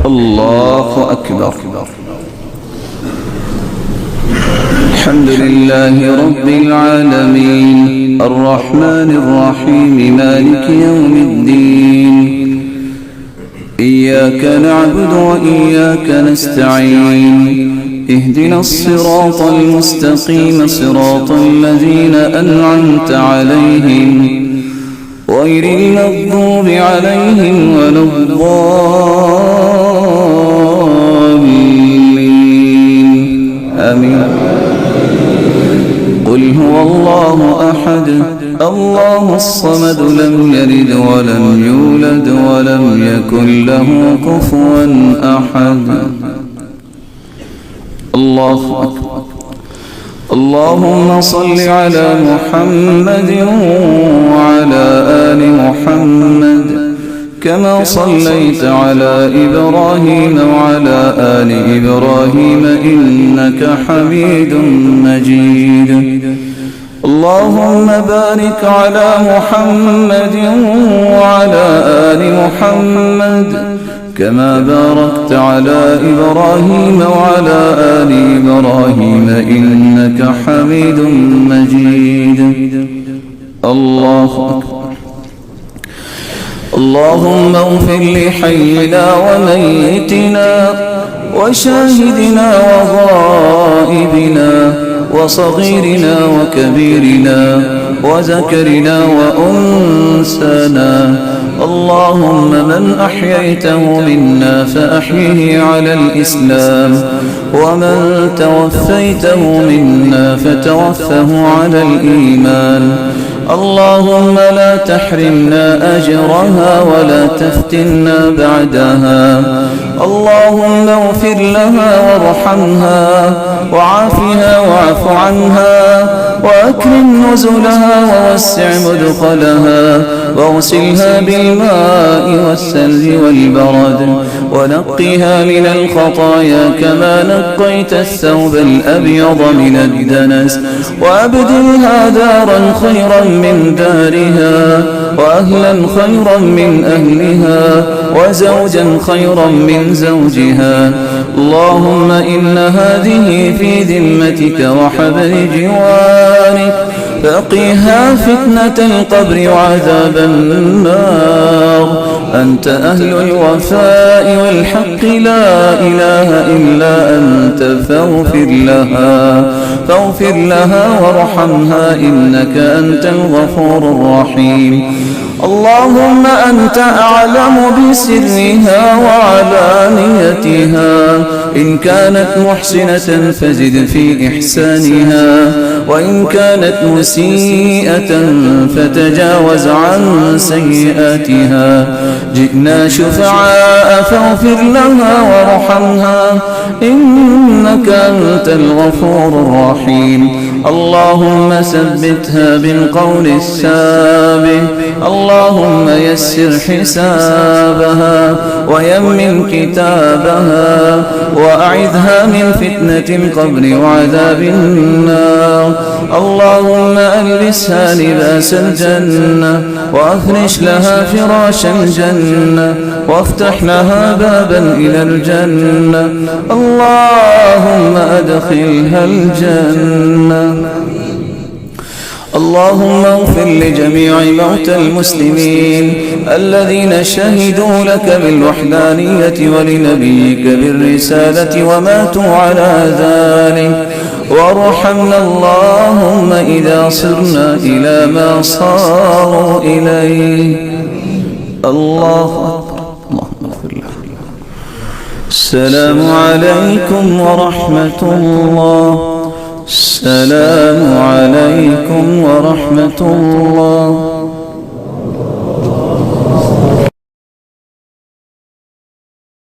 الله أكبر. الحمد لله رب العالمين الرحمن الرحيم مالك يوم الدين إياك نعبد وإياك نستعين اهدنا الصراط المستقيم صراط الذين أنعمت عليهم غير المغضوب عليهم ولا الضالين آمين. قل هو الله أحد الله الصمد لم يلد ولم يولد ولم يكن له كفوا أحد. الله أكبر. اللهم صل على محمد وعلى آل محمد كما صليت على إبراهيم وعلى آل إبراهيم إنك حميد مجيد. اللهم بارك على محمد وعلى آل محمد كما باركت على إبراهيم وعلى آل إبراهيم إنك حميد مجيد. الله أكبر. اللهم اغفر لحينا وميتنا وشاهدنا وغائبنا وصغيرنا وكبيرنا وذكرنا وأنسانا. اللهم من أحييته منا فأحيه على الإسلام ومن توفيته منا فتوفه على الإيمان. اللهم لا تحرمنا أجرها ولا تفتنا بعدها. اللهم اغفر لها وارحمها وعافها واعف عنها وأكرم نزلها ووسع مدخلها واغسلها بالماء والثلج والبرد ونقها من الخطايا كما نقيت الثوب الأبيض من الدنس وأبدلها دارا خيرا من دارها وأهلا خيرا من أهلها وزوجا خيرا من زوجها. اللهم إن هذه في ذمتك وحبل جوارك فقها فتنة القبر وعذاب النار. أنت أهل الوفاء والحق لا إله إلا أنت فاغفر لها وارحمها إنك أنت الغفور الرحيم. اللهم أنت أعلم بسرها وعلانيتها. إن كانت محسنة فزد في إحسانها وإن كانت مسيئة فتجاوز عن سيئاتها. جئنا شفعاء فاغفر لها وارحمها إنك أنت الغفور الرحيم. اللهم ثبتها بالقول الثابت. اللهم يسر حسابها ويمن كتابها وأعذها من فتنة القبر وعذاب النار. اللهم ألبسها لباس الجنة وأفرش لها فراش الجنة وافتح لها بابا إلى الجنة. اللهم أدخلها الجنة. اللهم اغفر لجميع موتى المسلمين الذين شهدوا لك بالوحدانية ولنبيك بالرسالة وماتوا على ذلك. وارحمنا اللهم إذا صرنا إلى ما صاروا إليه. الله أكبر. اللهم اغفر له. السلام عليكم ورحمة الله. السلام عليكم ورحمة الله.